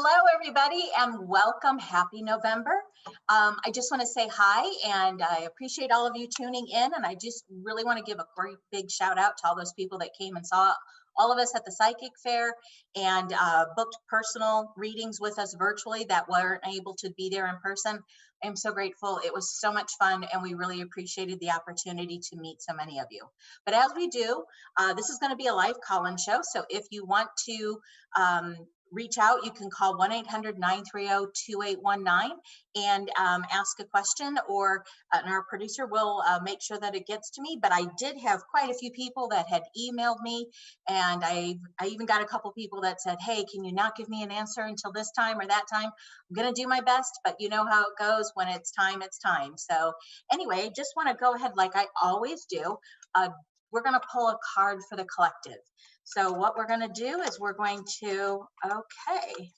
Hello, everybody, and welcome. Happy November. I just want to say hi, and I appreciate all of you tuning in. And I just really want to give a great big shout out to all those people that came and saw all of us at the psychic fair and booked personal readings with us virtually that weren't able to be there in person. I'm so grateful. It was so much fun, and we really appreciated the opportunity to meet so many of you. But as we do, this is going to be a live call-in show. So if you want to reach out, you can call 1-800-930-2819 and ask a question, or and our producer will make sure that it gets to me. But I did have quite a few people that had emailed me, and I even got a couple people that said, hey, can you not give me an answer until this time or that time? I'm going to do my best, but you know how it goes. When it's time, it's time. So anyway, just want to go ahead like I always do. We're going to pull a card for the collective. So what we're going to do is we're going to, okay.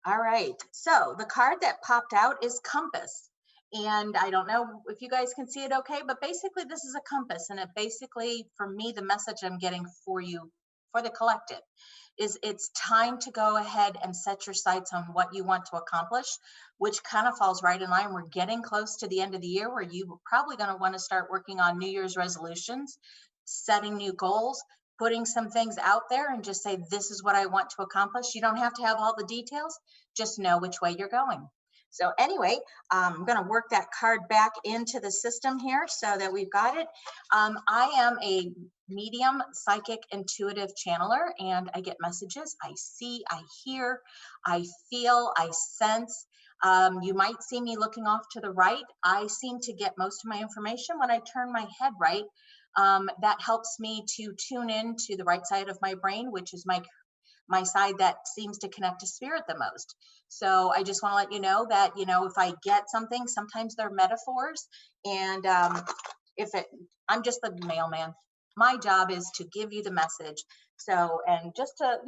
All right. So the card that popped out is Compass. And I don't know if you guys can see it okay, but basically this is a compass. And it basically, for me, the message I'm getting for you, for the collective, is it's time to go ahead and set your sights on what you want to accomplish, which kind of falls right in line. We're getting close to the end of the year where you're probably going to want to start working on New Year's resolutions, setting new goals, putting some things out there and just say, this is what I want to accomplish. You don't have to have all the details, just know which way you're going. So anyway, I'm going to work that card back into the system here so that we've got it. I am a medium, psychic, intuitive channeler, and I get messages. I see, I hear, I feel, I sense. You might see me looking off to the right. I seem to get most of my information when I turn my head right. That helps me to tune in to the right side of my brain, which is my side that seems to connect to spirit the most. So I just want to let you know that, if I get something, sometimes they're metaphors. And I'm just the mailman. My job is to give you the message. So, and just to,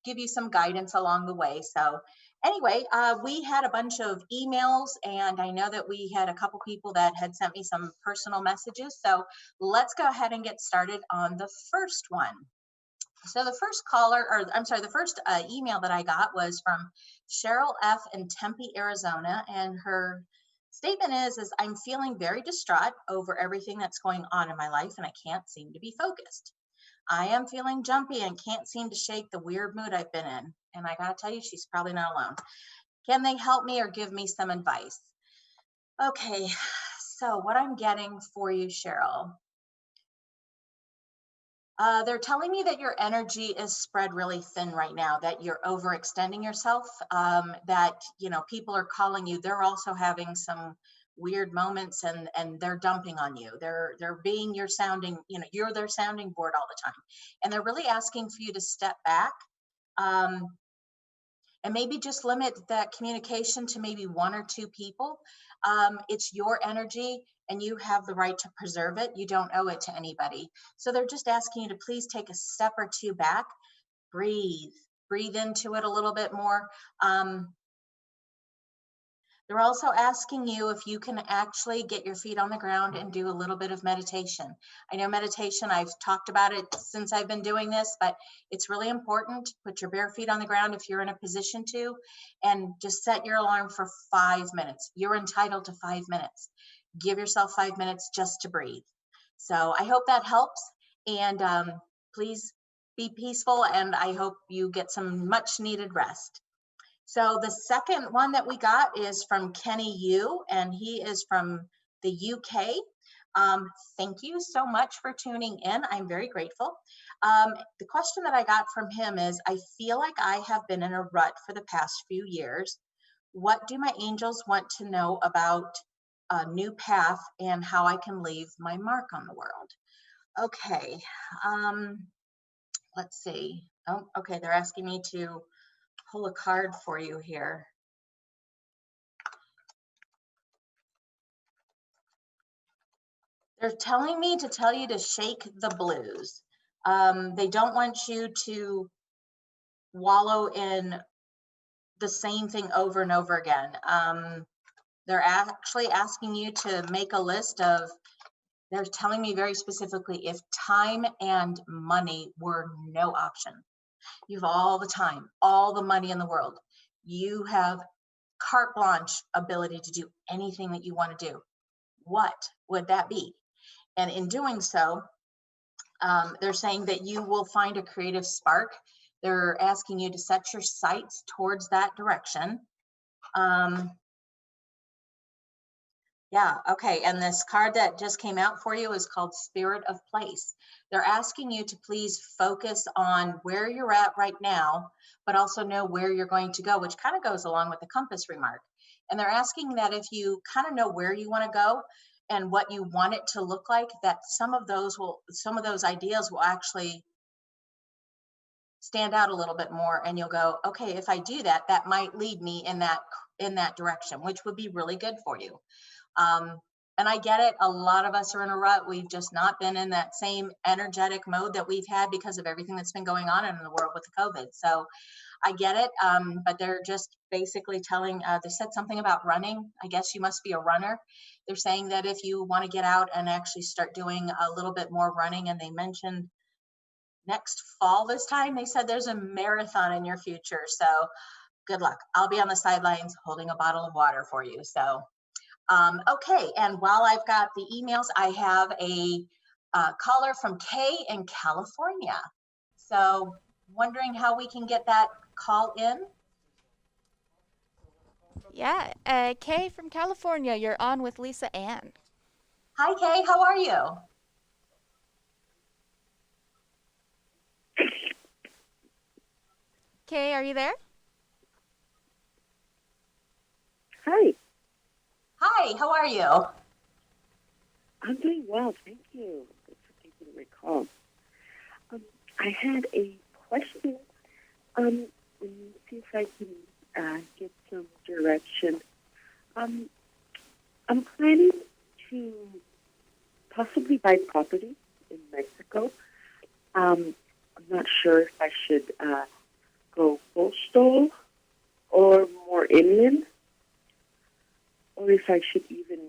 give you some guidance along the way. So anyway, we had a bunch of emails, and I know that we had a couple people that had sent me some personal messages. So let's go ahead and get started on the first one. So the first the first email that I got was from Cheryl F. in Tempe, Arizona. And her statement is I'm feeling very distraught over everything that's going on in my life, and I can't seem to be focused. I am feeling jumpy and can't seem to shake the weird mood I've been in. And I got to tell you, she's probably not alone. Can they help me or give me some advice? Okay, so what I'm getting for you, Cheryl, they're telling me that your energy is spread really thin right now, that you're overextending yourself, that, people are calling you. They're also having some weird moments, and they're dumping on you. They're being your sounding, you're their sounding board all the time. And they're really asking for you to step back, and maybe just limit that communication to maybe one or two people. It's your energy, and you have the right to preserve it. You don't owe it to anybody. So they're just asking you to please take a step or two back, breathe into it a little bit more. They're also asking you if you can actually get your feet on the ground and do a little bit of meditation. I know meditation, I've talked about it since I've been doing this, but it's really important to put your bare feet on the ground if you're in a position to, and just set your alarm for 5 minutes. You're entitled to 5 minutes. Give yourself 5 minutes just to breathe. So I hope that helps, and please be peaceful, and I hope you get some much needed rest. So the second one that we got is from Kenny Yu, and he is from the UK. Thank you so much for tuning in. I'm very grateful. The question that I got from him is, I feel like I have been in a rut for the past few years. What do my angels want to know about a new path and how I can leave my mark on the world? Okay, let's see. Oh, okay, they're asking me to pull a card for you here. They're telling me to tell you to shake the blues. They don't want you to wallow in the same thing over and over again. They're actually asking you to make a list of, they're telling me very specifically, if time and money were no option. You have all the time, all the money in the world. You have carte blanche ability to do anything that you want to do. What would that be? And in doing so, they're saying that you will find a creative spark. They're asking you to set your sights towards that direction. Yeah, okay. And this card that just came out for you is called Spirit of Place. They're asking you to please focus on where you're at right now, but also know where you're going to go, which kind of goes along with the compass remark. And they're asking that if you kind of know where you want to go and what you want it to look like, that some of those ideas will actually stand out a little bit more, and you'll go, okay, if I do that, that might lead me in that direction, which would be really good for you. And I get it. A lot of us are in a rut. We've just not been in that same energetic mode that we've had because of everything that's been going on in the world with the COVID. So I get it. But they're just basically telling, they said something about running. I guess you must be a runner. They're saying that if you want to get out and actually start doing a little bit more running, and they mentioned next fall this time, they said there's a marathon in your future. So good luck. I'll be on the sidelines holding a bottle of water for you. So okay, and while I've got the emails, I have a caller from Kay in California. So wondering how we can get that call in. Yeah, Kay from California, you're on with Lisa Ann. Hi, Kay, how are you? Kay, are you there? Hi, Hi, how are you? I'm doing well, thank you. Good for taking my call. I had a question. And see if I can get some direction. I'm planning to possibly buy property in Mexico. I'm not sure if I should go coastal or more inland, or if I should even,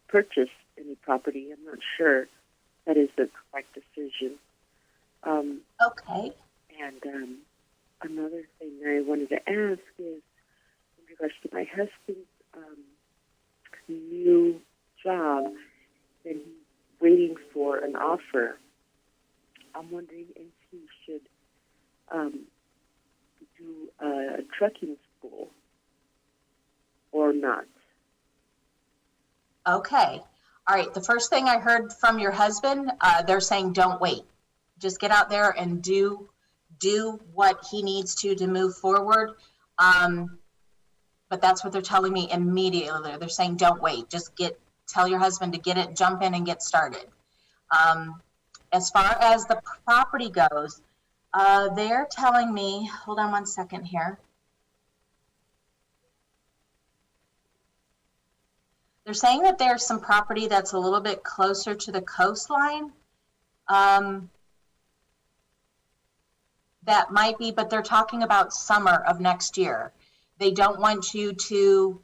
purchase any property. I'm not sure that is the correct decision. Okay. And another thing I wanted to ask is in regards to my husband's new job that he's waiting for an offer. I'm wondering if he should do a trucking school or not. Okay. All right. The first thing I heard from your husband, they're saying don't wait. Just get out there and do what he needs to move forward. But that's what they're telling me immediately. They're saying don't wait. Just tell your husband to get it, jump in and get started. As far as the property goes, they're telling me, hold on one second here. They're saying that there's some property that's a little bit closer to the coastline. That might be, but they're talking about summer of next year. They don't want you to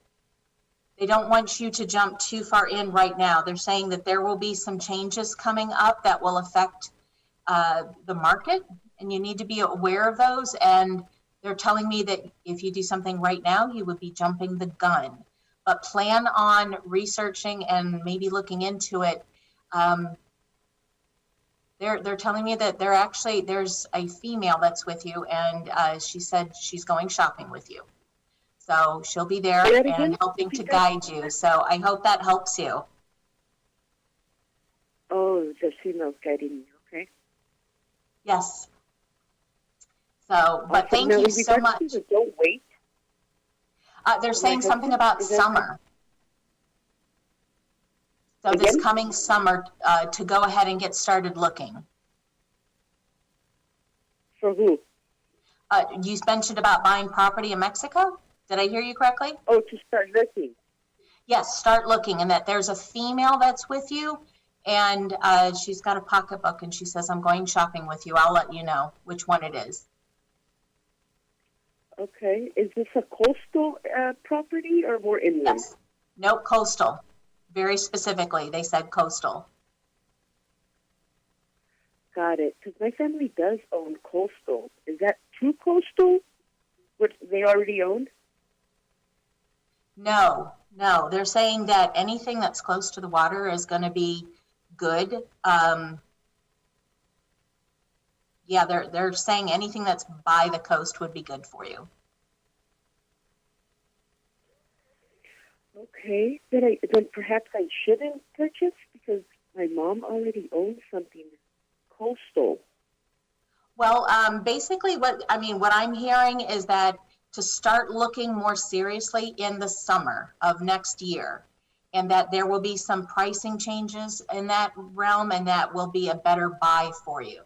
jump too far in right now. They're saying that there will be some changes coming up that will affect the market, and you need to be aware of those. And they're telling me that if you do something right now, you would be jumping the gun. But plan on researching and maybe looking into it. They're telling me that there's a female that's with you, and she said she's going shopping with you. So she'll be there and helping to guide you. So I hope that helps you. Oh, the female's guiding me. Okay. Yes. So, but thank you so much. Don't wait. They're saying something about summer. So this coming summer, to go ahead and get started looking. For who? You mentioned about buying property in Mexico. Did I hear you correctly? Oh, to start looking. Yes, start looking, and that there's a female that's with you, and she's got a pocketbook, and she says, I'm going shopping with you. I'll let you know which one it is. Okay. Is this a coastal property or more inland? Yes. Nope, coastal. Very specifically, they said coastal. Got it. Because my family does own coastal. Is that too coastal? What they already own? No, no. They're saying that anything that's close to the water is going to be good. Yeah, they're saying anything that's by the coast would be good for you. Okay. Then perhaps I shouldn't purchase because my mom already owns something coastal. Well, basically what I'm hearing is that to start looking more seriously in the summer of next year, and that there will be some pricing changes in that realm, and that will be a better buy for you.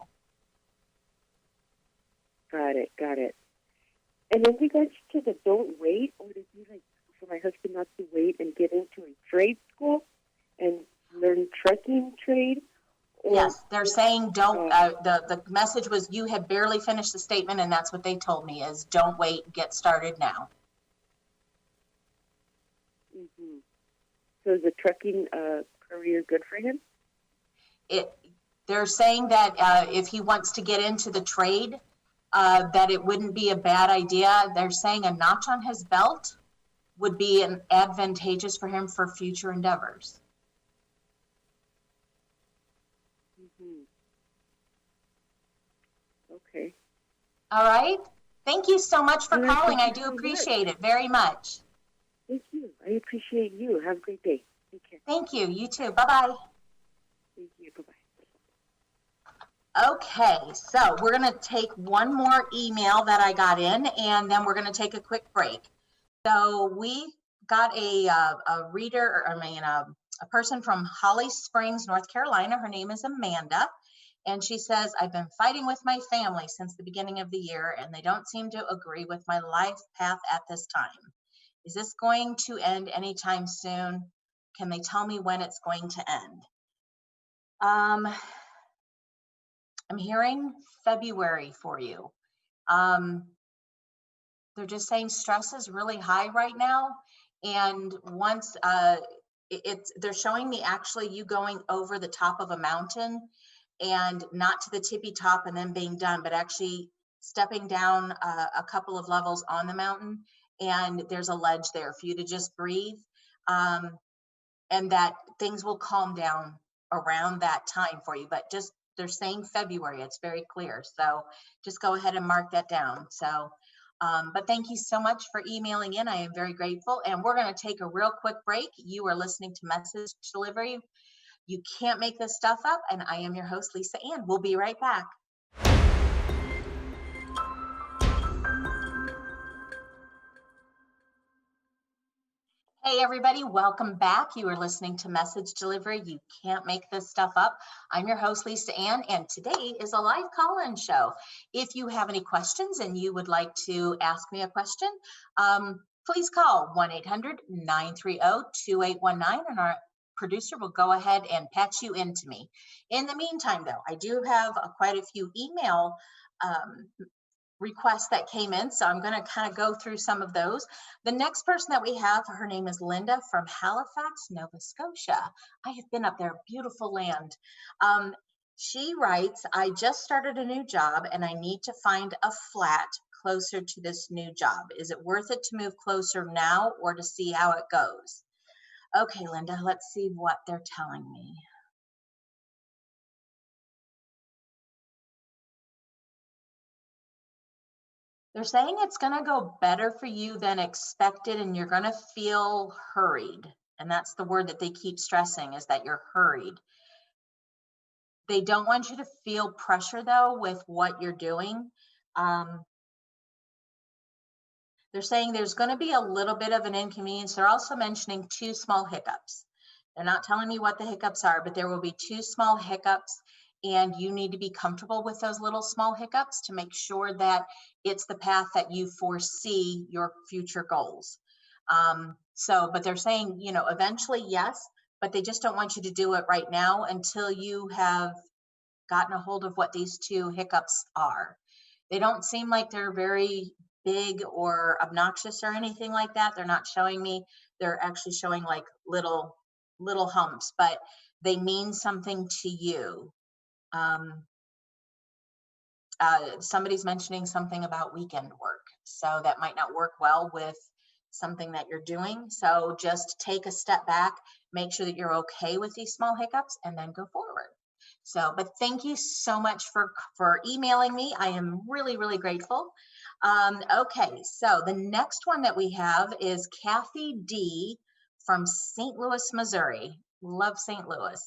Got it. Got it. And in regards to the don't wait, or to be like for my husband not to wait and get into a trade school and learn trucking trade. Yes, they're saying don't, the message was you had barely finished the statement, and that's what they told me is don't wait, get started now. Mm-hmm. So is the trucking career good for him? They're saying that if he wants to get into the trade, that it wouldn't be a bad idea. They're saying a notch on his belt would be advantageous for him for future endeavors. Mm-hmm. Okay. All right. Thank you so much for All right, calling. I thank you do so appreciate much. it very much. Thank you. I appreciate you. Have a great day. Take care. Thank you. You too. Bye-bye. Thank you. Bye-bye. Okay, so we're going to take one more email that I got in, and then we're going to take a quick break. So we got a reader, a person from Holly Springs, North Carolina. Her name is Amanda, and she says, I've been fighting with my family since the beginning of the year, and they don't seem to agree with my life path at this time. Is this going to end anytime soon? Can they tell me when it's going to end? I'm hearing February for you. They're just saying stress is really high right now. And once they're showing me actually you going over the top of a mountain, and not to the tippy top and then being done, but actually stepping down a couple of levels on the mountain. And there's a ledge there for you to just breathe. And that things will calm down around that time for you. But just they're saying February, it's very clear. So just go ahead and mark that down. So, but thank you so much for emailing in. I am very grateful. And we're going to take a real quick break. You are listening to Message Delivery. You can't make this stuff up. And I am your host, Lisa Ann. We'll be right back. Hey everybody, welcome back. You are listening to Message Delivery. You can't make this stuff up. I'm your host, Lisa Ann, and today is a live call-in show. If you have any questions and you would like to ask me a question, please call 1-800-930-2819 and our producer will go ahead and patch you into me. In the meantime, though, I do have quite a few email requests that came in, so I'm going to kind of go through some of those. The next person that we have, her name is Linda from Halifax, Nova Scotia. I have been up there, beautiful land. She writes, I just started a new job and I need to find a flat closer to this new job. Is it worth it to move closer now or to see how it goes? Okay, Linda, let's see what they're telling me. They're saying it's going to go better for you than expected, and you're going to feel hurried. And that's the word that they keep stressing, is that you're hurried. They don't want you to feel pressure, though, with what you're doing. They're saying there's going to be a little bit of an inconvenience. They're also mentioning 2 small hiccups. They're not telling me what the hiccups are, but there will be 2 small hiccups. And you need to be comfortable with those little small hiccups to make sure that it's the path that you foresee your future goals. But they're saying, you know, eventually, yes, but they just don't want you to do it right now until you have gotten a hold of what these two hiccups are. They don't seem like they're very big or obnoxious or anything like that. They're not showing me. They're actually showing like little humps, but they mean something to you. Somebody's mentioning something about weekend work, so that might not work well with something that you're doing. So just take a step back, make sure that you're okay with these small hiccups, and then go forward. So, but thank you so much for emailing me. I am really, really grateful. Okay, so the next one that we have is Kathy D from St. Louis, Missouri. Love St. Louis.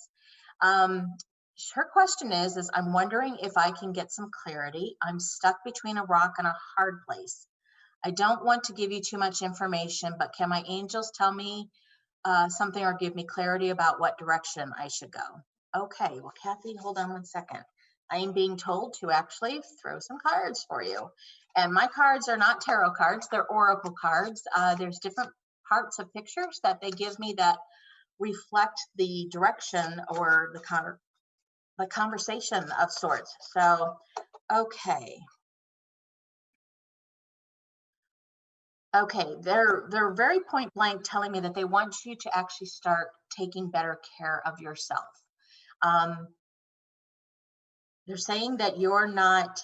Her question is I'm wondering if I can get some clarity. I'm stuck between a rock and a hard place. I don't want to give you too much information, but can my angels tell me something or give me clarity about what direction I should go? Okay, well, Kathy, hold on one second. I am being told to actually throw some cards for you. And my cards are not tarot cards, they're oracle cards. There's different parts of pictures that they give me that reflect the direction or the conversation of sorts. So, okay. Okay, they're very point blank telling me that they want you to actually start taking better care of yourself. They're saying that you're not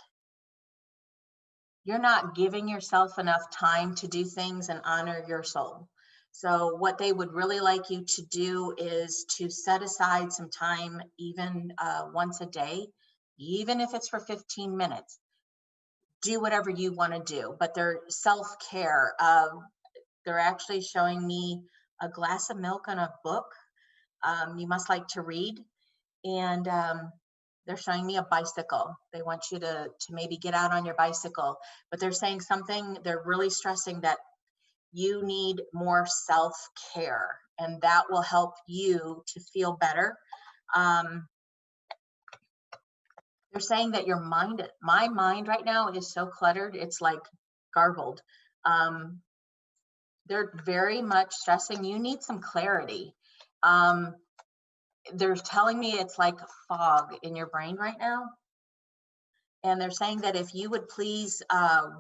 giving yourself enough time to do things and honor your soul. So what they would really like you to do is to set aside some time, even once a day, even if it's for 15 minutes. Do whatever you want to do, but they're self-care. They're actually showing me a glass of milk and a book. You must like to read. And they're showing me a bicycle. They want you to maybe get out on your bicycle, but they're saying something, they're really stressing that you need more self-care, and that will help you to feel better. They're saying that my mind right now is so cluttered, it's like garbled. They're very much stressing you need some clarity. They're telling me it's like fog in your brain right now. And they're saying that if you would please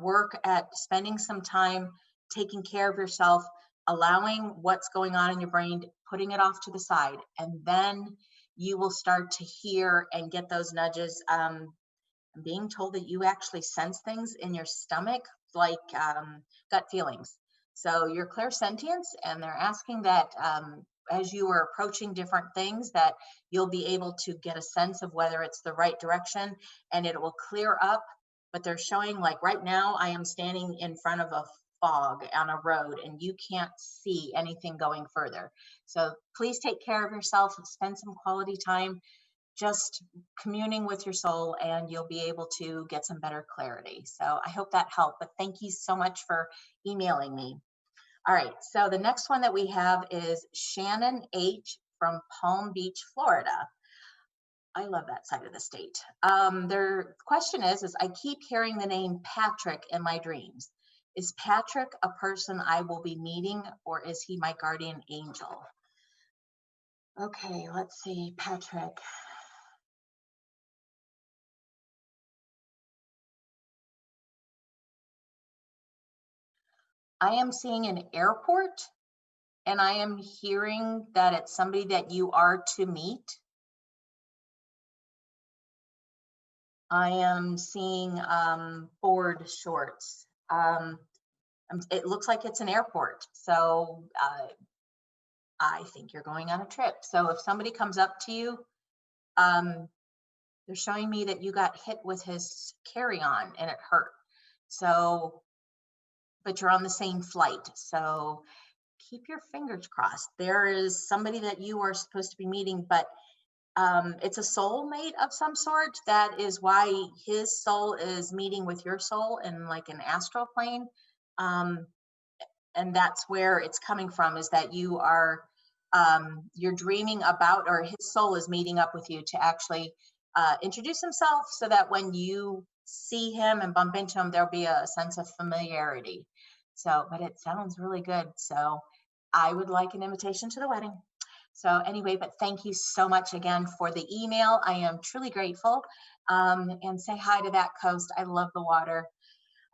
work at spending some time taking care of yourself, allowing what's going on in your brain, putting it off to the side, and then you will start to hear and get those nudges. I'm being told that you actually sense things in your stomach, like gut feelings. So you're clairsentience, and they're asking that as you are approaching different things, that you'll be able to get a sense of whether it's the right direction, and it will clear up. But they're showing, like right now, I am standing in front of a fog on a road, and you can't see anything going further. So please take care of yourself and spend some quality time just communing with your soul, and you'll be able to get some better clarity. So I hope that helped, but thank you so much for emailing me. All right, so the next one that we have is Shannon H from Palm Beach, Florida. I love that side of the state. Their question is I keep hearing the name Patrick in my dreams. Is Patrick a person I will be meeting, or is he my guardian angel? Okay, let's see, Patrick. I am seeing an airport, and I am hearing that it's somebody that you are to meet. I am seeing board shorts. It looks like it's an airport. So I think you're going on a trip. So if somebody comes up to you, they're showing me that you got hit with his carry-on and it hurt. So, but you're on the same flight. So keep your fingers crossed. There is somebody that you are supposed to be meeting, but it's a soulmate of some sort. That is why his soul is meeting with your soul in like an astral plane. And that's where it's coming from, is that you are, you're dreaming about, or his soul is meeting up with you to actually introduce himself, so that when you see him and bump into him, there'll be a sense of familiarity. So, but it sounds really good. So I would like an invitation to the wedding. So anyway, but thank you so much again for the email. I am truly grateful. And say hi to that coast. I love the water.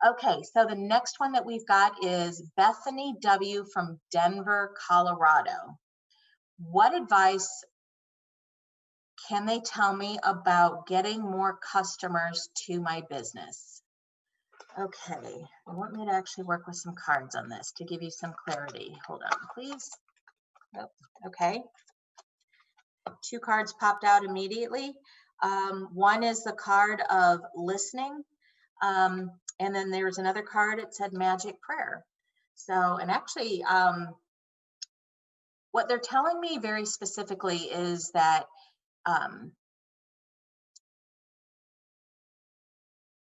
Okay, so the next one that we've got is Bethany W. from Denver, Colorado. What advice can they tell me about getting more customers to my business? Okay, they want me to actually work with some cards on this to give you some clarity. Hold on, please. Oh, okay. 2 cards popped out immediately. One is the card of listening. And then there's another card, it said magic prayer. So, and actually, what they're telling me very specifically is that,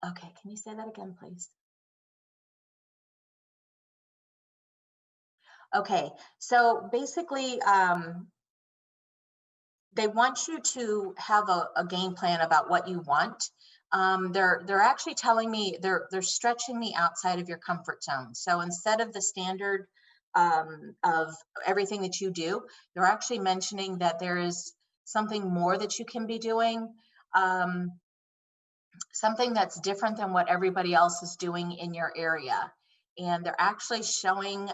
okay, can you say that again, please? Okay, so basically, they want you to have a game plan about what you want. They're actually telling me, they're stretching me outside of your comfort zone. So instead of the standard of everything that you do, they're actually mentioning that there is something more that you can be doing, something that's different than what everybody else is doing in your area. And they're actually showing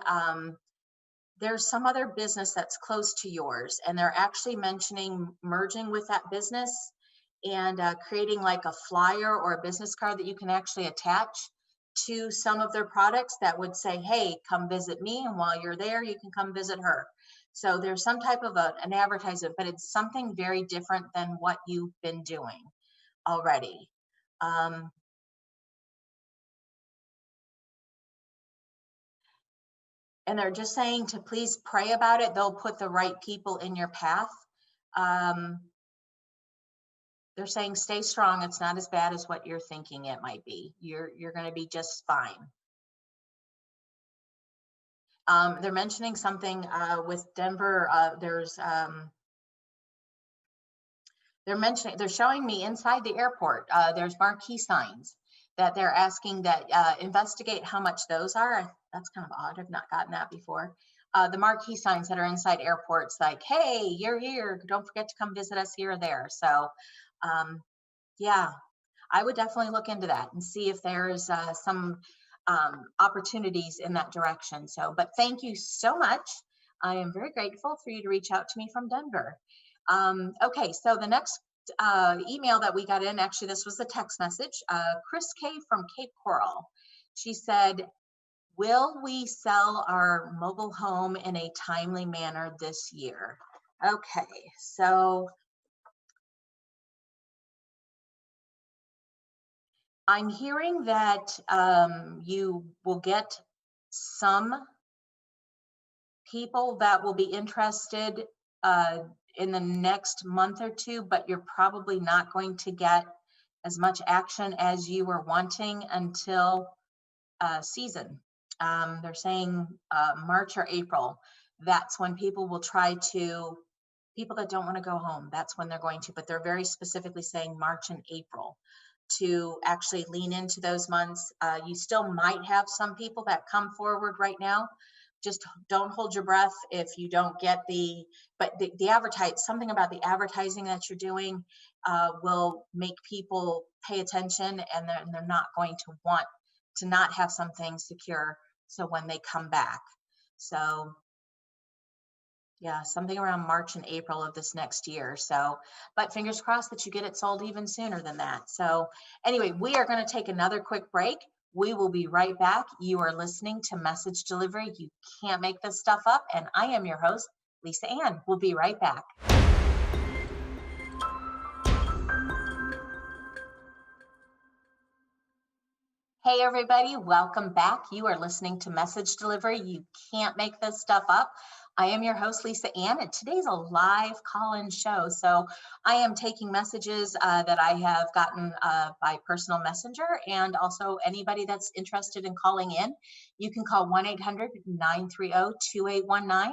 there's some other business that's close to yours, and they're actually mentioning merging with that business and creating like a flyer or a business card that you can actually attach to some of their products that would say, hey, come visit me, and while you're there, you can come visit her. So there's some type of an advertisement, but it's something very different than what you've been doing already. And they're just saying to please pray about it. They'll put the right people in your path. They're saying stay strong. It's not as bad as what you're thinking it might be. You're going to be just fine. They're mentioning something with Denver. They're showing me inside the airport. There's marquee signs that they're asking that investigate how much those are. That's kind of odd. I've not gotten that before. The marquee signs that are inside airports, like, hey, you're here. Don't forget to come visit us here or there. So, yeah, I would definitely look into that and see if there's some opportunities in that direction. So, but thank you so much. I am very grateful for you to reach out to me from Denver. Okay, so the next email that we got in, actually, this was a text message. Chris K from Cape Coral. She said, will we sell our mobile home in a timely manner this year? Okay, so I'm hearing that you will get some people that will be interested in the next month or two, but you're probably not going to get as much action as you were wanting until season. They're saying March or April. That's when people will try to, people that don't want to go home, that's when they're going to, but they're very specifically saying March and April to actually lean into those months. You still might have some people that come forward right now. Just don't hold your breath if you don't get but the advertise, something about the advertising that you're doing will make people pay attention, and they're not going to want to not have something secure. So when they come back, so yeah, something around March and April of this next year. So, but fingers crossed that you get it sold even sooner than that. So anyway, we are going to take another quick break. We will be right back. You are listening to Message Delivery. You can't make this stuff up. And I am your host, Lisa Ann. We'll be right back. Hey everybody, welcome back. You are listening to Message Delivery. You can't make this stuff up. I am your host, Lisa Ann, and today's a live call-in show. So I am taking messages that I have gotten by personal messenger, and also anybody that's interested in calling in. You can call 1-800-930-2819.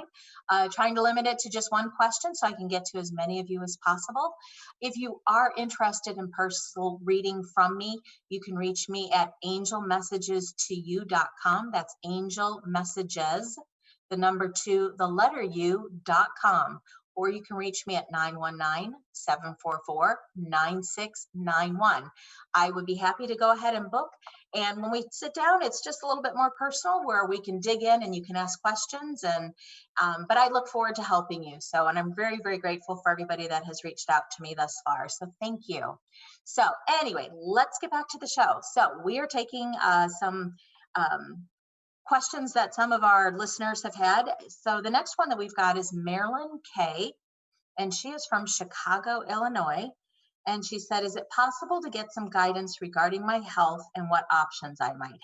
Trying to limit it to just one question so I can get to as many of you as possible. If you are interested in personal reading from me, you can reach me at angelmessagestoyou.com. That's angelmessages, the number 2, the letter U.com. Or you can reach me at 919-744-9691. I would be happy to go ahead and book. And when we sit down, it's just a little bit more personal where we can dig in and you can ask questions. And but I look forward to helping you. So, and I'm very, very grateful for everybody that has reached out to me thus far. So thank you. So anyway, let's get back to the show. So we are taking some questions that some of our listeners have had. So the next one that we've got is Marilyn K, and she is from Chicago, Illinois. And she said, is it possible to get some guidance regarding my health and what options I might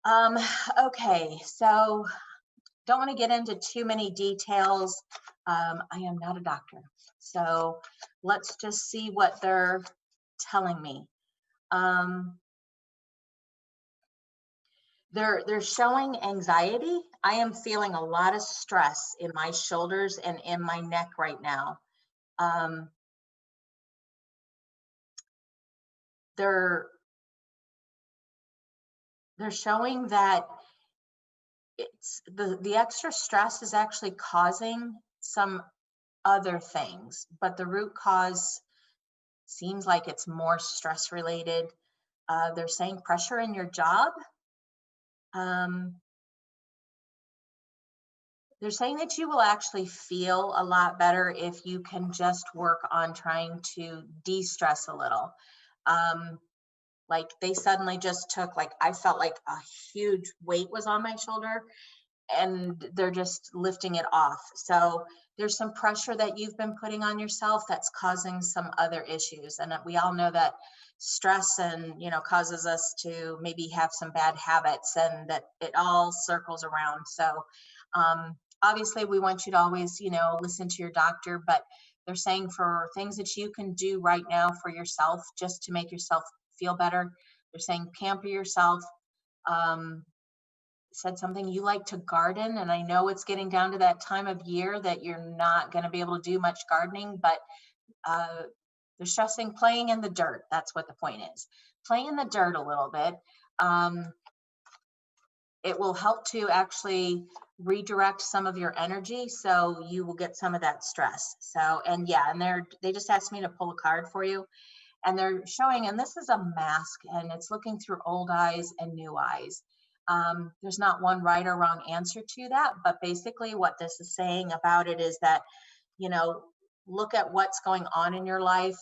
have? Okay, so don't want to get into too many details. I am not a doctor. So let's just see what they're telling me. They're showing anxiety. I am feeling a lot of stress in my shoulders and in my neck right now. They're showing that it's the extra stress is actually causing some other things, but the root cause seems like it's more stress related. They're saying pressure in your job. They're saying that you will actually feel a lot better if you can just work on trying to de-stress a little. Like they suddenly just took, like, I felt like a huge weight was on my shoulder and they're just lifting it off. So there's some pressure that you've been putting on yourself that's causing some other issues. And we all know that stress and, causes us to maybe have some bad habits, and that it all circles around. So obviously we want you to always, listen to your doctor, but they're saying for things that you can do right now for yourself, just to make yourself feel better. They're saying pamper yourself. Said something, you like to garden, and I know it's getting down to that time of year that you're not going to be able to do much gardening, but they're stressing playing in the dirt. That's what the point is. Play in the dirt a little bit. It will help to actually redirect some of your energy, so you will get some of that stress. So, and yeah, and they just asked me to pull a card for you, and they're showing, and this is a mask, and it's looking through old eyes and new eyes. There's not one right or wrong answer to that, but basically what this is saying about it is that, look at what's going on in your life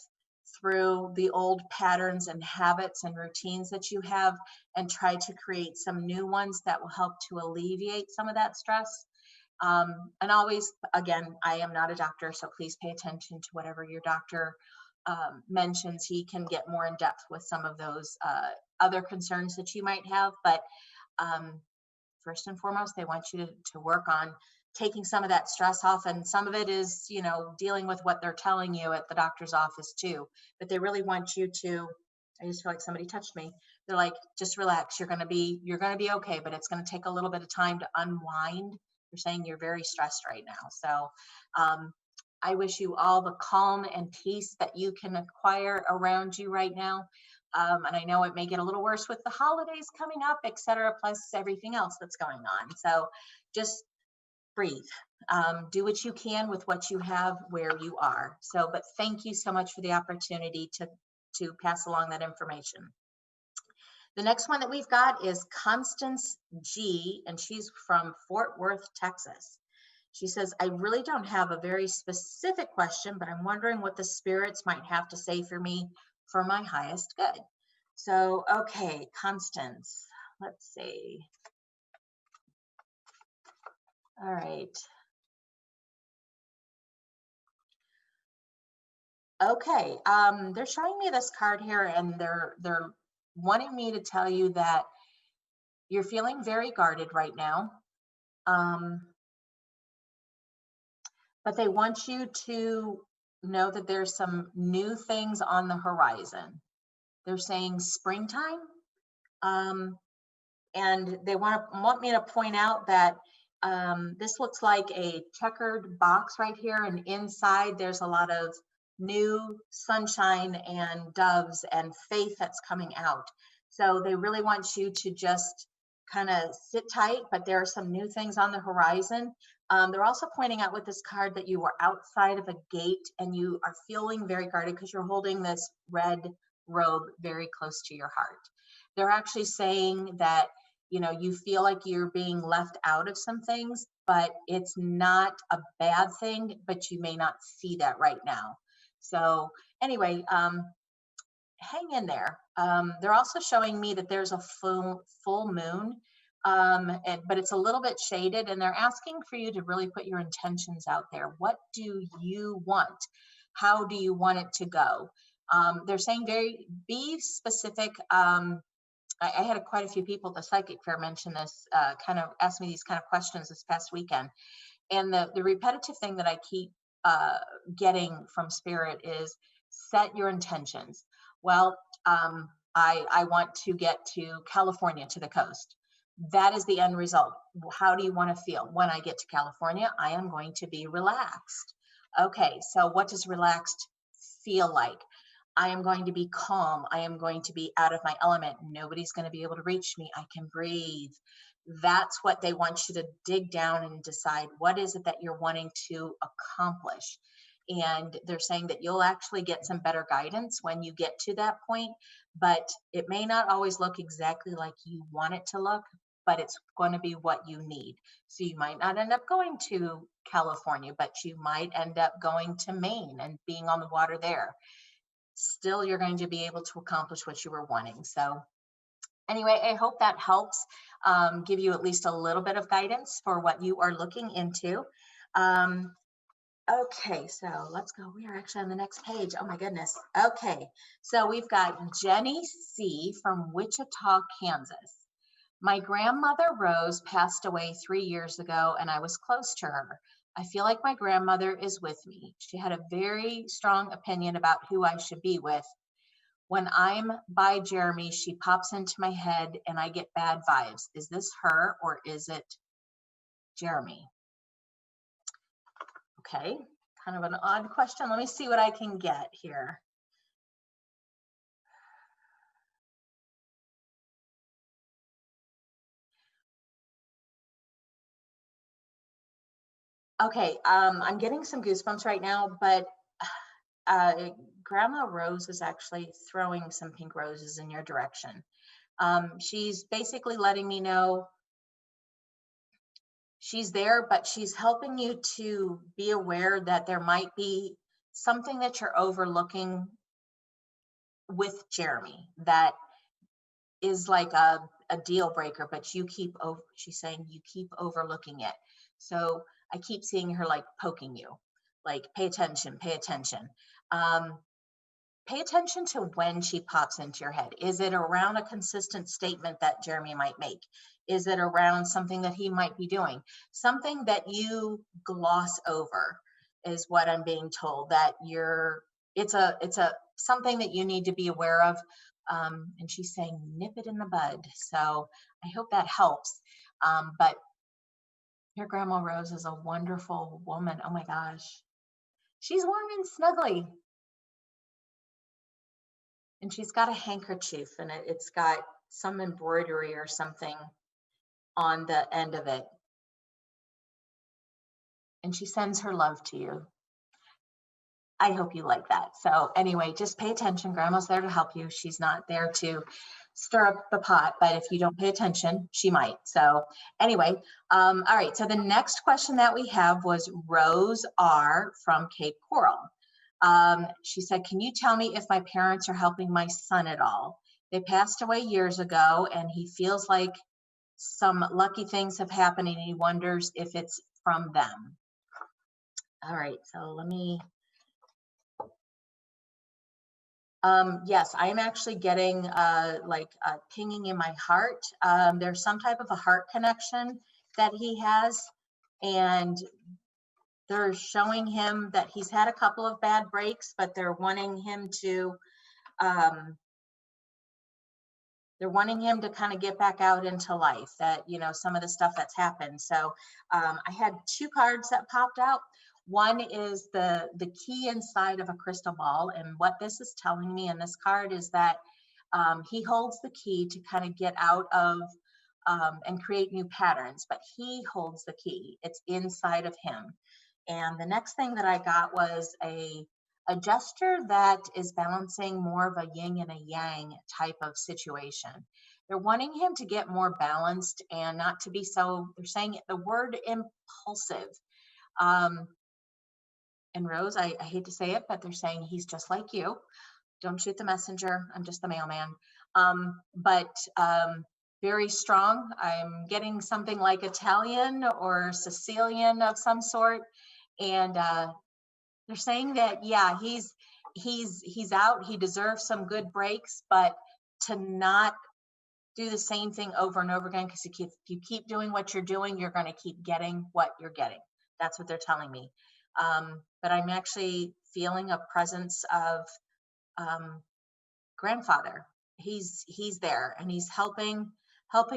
through the old patterns and habits and routines that you have, and try to create some new ones that will help to alleviate some of that stress. And always, again, I am not a doctor, so please pay attention to whatever your doctor mentions. He can get more in depth with some of those other concerns that you might have, but first and foremost, they want you to work on taking some of that stress off. And some of it is, dealing with what they're telling you at the doctor's office too. But they really want you to, I just feel like somebody touched me. They're like, just relax. You're going to be okay, but it's going to take a little bit of time to unwind. They're saying you're very stressed right now. So I wish you all the calm and peace that you can acquire around you right now. And I know it may get a little worse with the holidays coming up, et cetera, plus everything else that's going on. So just breathe. Do what you can with what you have where you are. So, but thank you so much for the opportunity to pass along that information. The next one that we've got is Constance G, and she's from Fort Worth, Texas. She says, I really don't have a very specific question, but I'm wondering what the spirits might have to say for me for my highest good. So, okay, Constance, let's see. All right. Okay, they're showing me this card here, and they're wanting me to tell you that you're feeling very guarded right now. but they want you to know that there's some new things on the horizon. They're saying springtime. And they want me to point out that this looks like a checkered box right here, and inside there's a lot of new sunshine and doves and faith that's coming out. So they really want you to just kind of sit tight, but there are some new things on the horizon. They're also pointing out with this card that you are outside of a gate and you are feeling very guarded because you're holding this red robe very close to your heart. They're actually saying that, you know, you feel like you're being left out of some things, but it's not a bad thing, but you may not see that right now. So anyway, hang in there. They're also showing me that there's a full moon, but it's a little bit shaded, and they're asking for you to really put your intentions out there. What do you want? How do you want it to go? They're saying be specific. I had quite a few people at the psychic fair mention this, kind of ask me these kind of questions this past weekend. And the repetitive thing that I keep getting from Spirit is set your intentions. Well, I want to get to California, to the coast. That is the end result. How do you want to feel? When I get to California, I am going to be relaxed. Okay, so what does relaxed feel like? I am going to be calm. I am going to be out of my element. Nobody's going to be able to reach me. I can breathe. That's what they want you to dig down and decide. What is it that you're wanting to accomplish? And they're saying that you'll actually get some better guidance when you get to that point, but it may not always look exactly like you want it to look, but it's going to be what you need. So you might not end up going to California, but you might end up going to Maine and being on the water there. Still, you're going to be able to accomplish what you were wanting. So anyway, I hope that helps give you at least a little bit of guidance for what you are looking into. Okay, so let's go. We are actually on the next page. Oh my goodness. Okay, so we've got Jenny C from Wichita, Kansas. My grandmother Rose passed away 3 years ago, and I was close to her. I feel like my grandmother is with me. She had a very strong opinion about who I should be with. When I'm by Jeremy, she pops into my head and I get bad vibes. Is this her or is it Jeremy? Okay, kind of an odd question. Let me see what I can get here. Okay, I'm getting some goosebumps right now, but Grandma Rose is actually throwing some pink roses in your direction. She's basically letting me know she's there, but she's helping you to be aware that there might be something that you're overlooking with Jeremy that is like a deal breaker, but you keep over, she's saying you keep overlooking it. So I keep seeing her like poking you, like pay attention, pay attention. Pay attention to when she pops into your head. Is it around a consistent statement that Jeremy might make? Is it around something that he might be doing? Something that you gloss over is what I'm being told, that it's a something that you need to be aware of. And she's saying nip it in the bud. So I hope that helps. But your Grandma Rose is a wonderful woman. Oh my gosh. She's warm and snuggly. And she's got a handkerchief and it's got some embroidery or something on the end of it. And she sends her love to you. I hope you like that. So anyway, just pay attention. Grandma's there to help you. She's not there to stir up the pot, but if you don't pay attention, she might. So anyway, all right. So the next question that we have was Rose R from Cape Coral. She said, can you tell me if my parents are helping my son at all? They passed away years ago and he feels like some lucky things have happened and he wonders if it's from them. All right, so let me, yes, I'm actually getting like a pinging in my heart. There's some type of a heart connection that he has, and They're showing him that he's had a couple of bad breaks, but they're wanting him to kind of get back out into life, that, you know, some of the stuff that's happened. So I had two cards that popped out. One is the key inside of a crystal ball. And what this is telling me in this card is that he holds the key to kind of get out of and create new patterns, but he holds the key. It's inside of him. And the next thing that I got was a gesture that is balancing more of a yin and a yang type of situation. They're wanting him to get more balanced and not to be so, they're saying the word impulsive. And Rose, I hate to say it, but they're saying he's just like you. Don't shoot the messenger. I'm just the mailman. But very strong. I'm getting something like Italian or Sicilian of some sort. And they're saying that, yeah, he's out. He deserves some good breaks, but to not do the same thing over and over again, because if you keep doing what you're doing, you're going to keep getting what you're getting. That's what they're telling me. But I'm actually feeling a presence of grandfather. He's there, and he's helping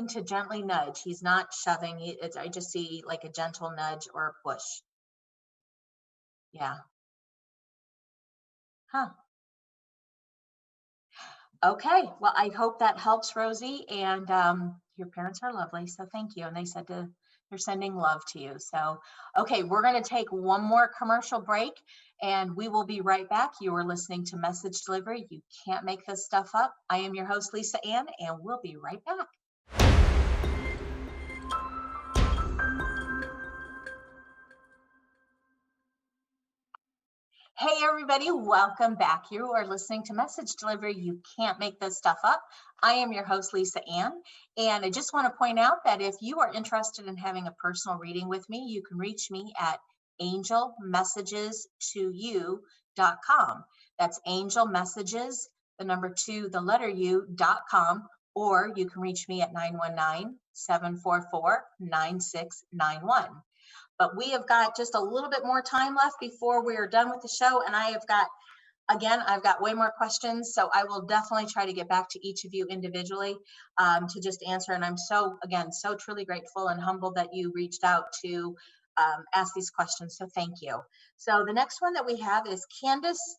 to gently nudge. He's not shoving. I just see like a gentle nudge or a push. Yeah. Huh. Okay. Well, I hope that helps, Rosie. And your parents are lovely, so thank you. And they said they're sending love to you. So, okay, we're going to take one more commercial break, and we will be right back. You are listening to Message Delivery. You can't make this stuff up. I am your host, Lisa Ann, and we'll be right back. Hey everybody, welcome back. You are listening to Message Delivery. You can't make this stuff up. I am your host, Lisa Ann, and I just want to point out that if you are interested in having a personal reading with me, you can reach me at angelmessagestoyou.com. That's angelmessages, the number 2, the letter U.com, or you can reach me at 919-744-9691. But we have got just a little bit more time left before we're done with the show. And I've got way more questions. So I will definitely try to get back to each of you individually to just answer. And I'm so truly grateful and humbled that you reached out to ask these questions. So thank you. So the next one that we have is Candice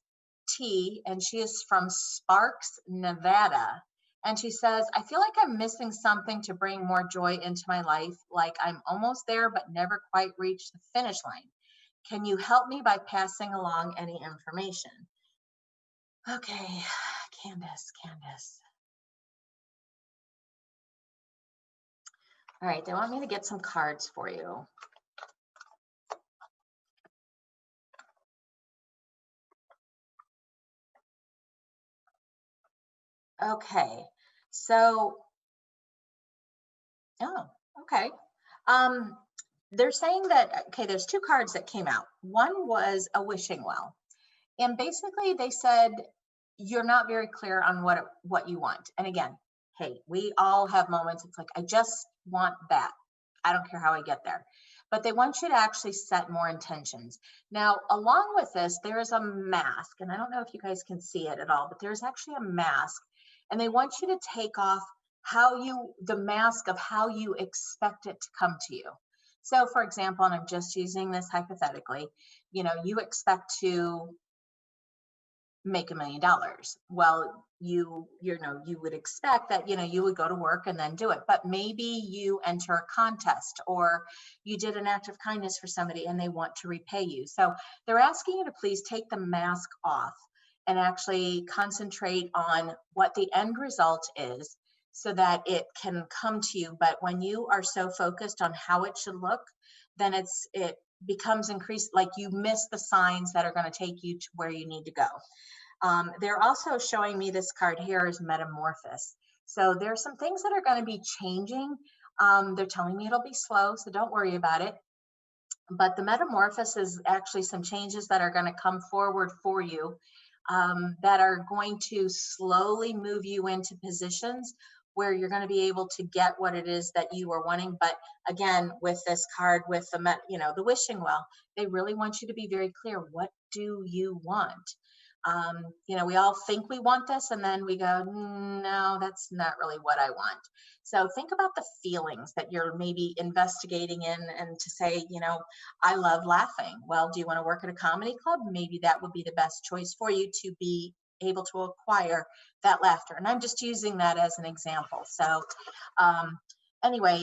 T, and she is from Sparks, Nevada. And she says, I feel like I'm missing something to bring more joy into my life. Like I'm almost there, but never quite reached the finish line. Can you help me by passing along any information? Okay, Candice. All right, they want me to get some cards for you. Okay, so, okay. They're saying that, okay, there's two cards that came out. One was a wishing well. And basically they said, you're not very clear on what you want. And again, hey, we all have moments. It's like, I just want that. I don't care how I get there. But they want you to actually set more intentions. Now, along with this, there is a mask. And I don't know if you guys can see it at all, but there's actually a mask. And they want you to take off the mask of how you expect it to come to you. So for example, and I'm just using this hypothetically, you expect to make $1 million. Well, you would expect that, you would go to work and then do it, but maybe you enter a contest or you did an act of kindness for somebody and they want to repay you. So they're asking you to please take the mask off and actually concentrate on what the end result is so that it can come to you. But when you are so focused on how it should look, then it becomes increased, like you miss the signs that are going to take you to where you need to go. They're also showing me this card here is metamorphosis. So there's some things that are going to be changing. They're telling me it'll be slow, so don't worry about it. But the metamorphosis is actually some changes that are going to come forward for you that are going to slowly move you into positions where you're going to be able to get what it is that you are wanting. But again, with this card, with the, the wishing well, they really want you to be very clear. What do you want? We all think we want this, and then we go, no, that's not really what I want. So think about the feelings that you're maybe investigating in, and to say, I love laughing. Well, do you want to work at a comedy club? Maybe that would be the best choice for you to be able to acquire that laughter. And I'm just using that as an example. So anyway,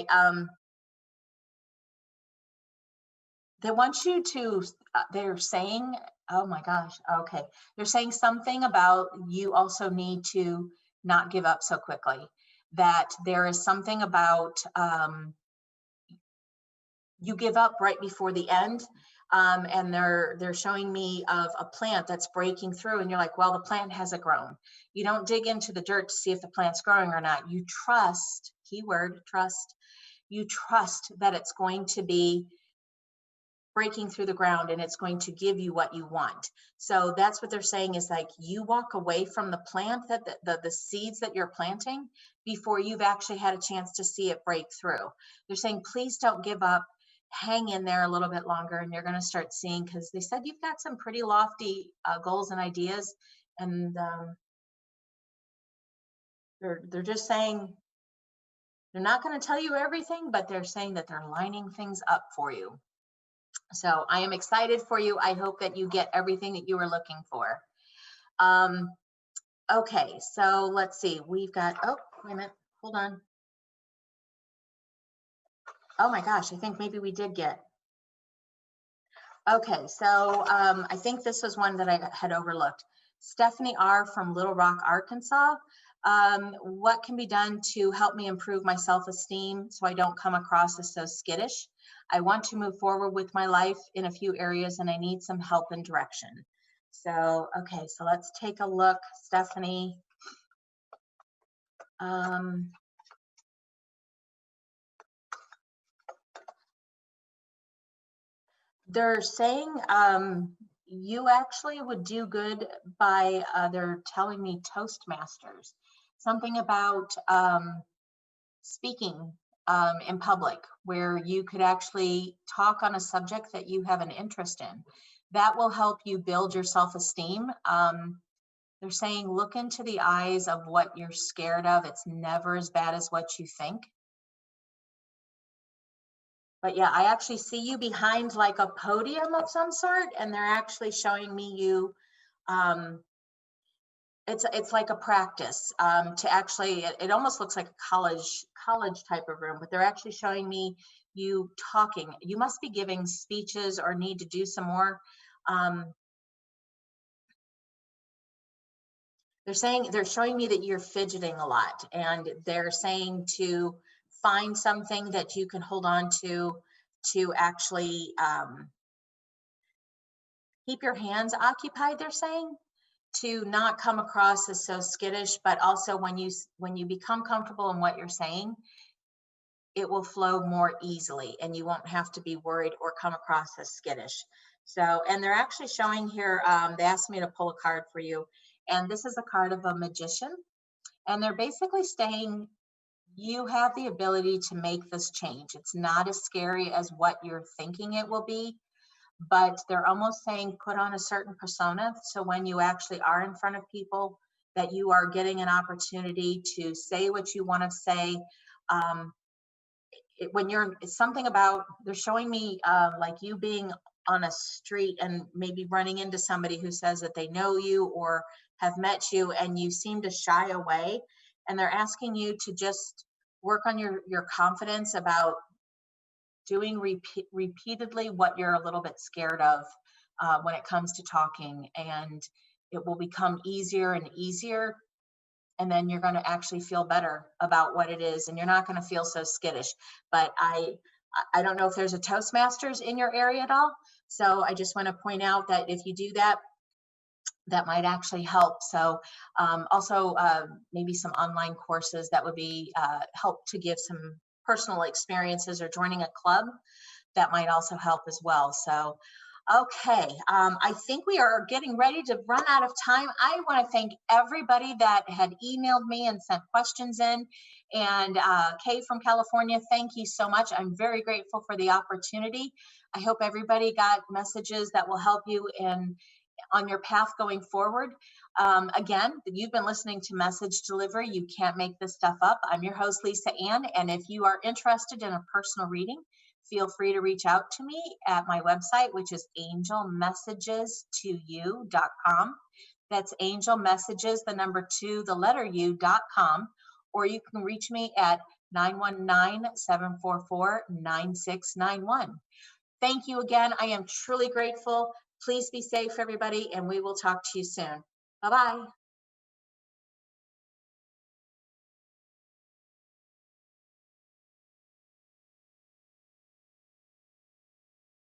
they want you to, they're saying, oh my gosh, okay. They're saying something about you also need to not give up so quickly, that there is something about you give up right before the end. And they're showing me of a plant that's breaking through, and you're like, well, the plant hasn't grown. You don't dig into the dirt to see if the plant's growing or not. You trust, keyword, trust. You trust that it's going to be breaking through the ground and it's going to give you what you want. So that's what they're saying, is like, you walk away from the plant, that the seeds that you're planting, before you've actually had a chance to see it break through. They're saying, please don't give up. Hang in there a little bit longer, and you're going to start seeing, because they said you've got some pretty lofty goals and ideas, and they're just saying they're not going to tell you everything, but they're saying that they're lining things up for you. So I am excited for you. I hope that you get everything that you were looking for. Okay, so let's see. We've got, oh, wait a minute, hold on. Oh my gosh, I think maybe we did get. Okay, so I think this was one that I had overlooked. Stephanie R. from Little Rock, Arkansas. What can be done to help me improve my self-esteem so I don't come across as so skittish? I want to move forward with my life in a few areas, and I need some help and direction. So, okay, so let's take a look, Stephanie. They're saying you actually would do good by, they're telling me Toastmasters, something about speaking in public, where you could actually talk on a subject that you have an interest in. That will help you build your self-esteem. They're saying, look into the eyes of what you're scared of. It's never as bad as what you think. But yeah, I actually see you behind like a podium of some sort, and they're actually showing me you, it's like a practice to actually, it almost looks like a college type of room, but they're actually showing me you talking. You must be giving speeches or need to do some more. They're showing me that you're fidgeting a lot, and they're saying to find something that you can hold on to actually keep your hands occupied. They're saying to not come across as so skittish, but also when you become comfortable in what you're saying, it will flow more easily, and you won't have to be worried or come across as skittish. So, and they're actually showing here, they asked me to pull a card for you, and this is a card of a magician, and they're basically saying you have the ability to make this change. It's not as scary as what you're thinking it will be, but they're almost saying put on a certain persona, so when you actually are in front of people, that you are getting an opportunity to say what you want to say. When you're, it's something about, they're showing me like you being on a street and maybe running into somebody who says that they know you or have met you, and you seem to shy away, and they're asking you to just work on your confidence about doing repeatedly what you're a little bit scared of when it comes to talking, and it will become easier and easier, and then you're going to actually feel better about what it is, and you're not going to feel so skittish. But I don't know if there's a Toastmasters in your area at all, so I just want to point out that if you do that, that might actually help. So also maybe some online courses that would be help to give some personal experiences, or joining a club, that might also help as well. So Okay, I think we are getting ready to run out of time. I want to thank everybody that had emailed me and sent questions in. And Kay from California, thank you so much. I'm very grateful for the opportunity. I hope everybody got messages that will help you on your path going forward. Again, you've been listening to Message Delivery. You can't make this stuff up. I'm your host, Lisa Ann. And if you are interested in a personal reading, feel free to reach out to me at my website, which is angelmessages2u.com. That's angelmessages, the number 2, the letter u.com. Or you can reach me at 919-744-9691. Thank you again. I am truly grateful. Please be safe, everybody, and we will talk to you soon. Bye-bye.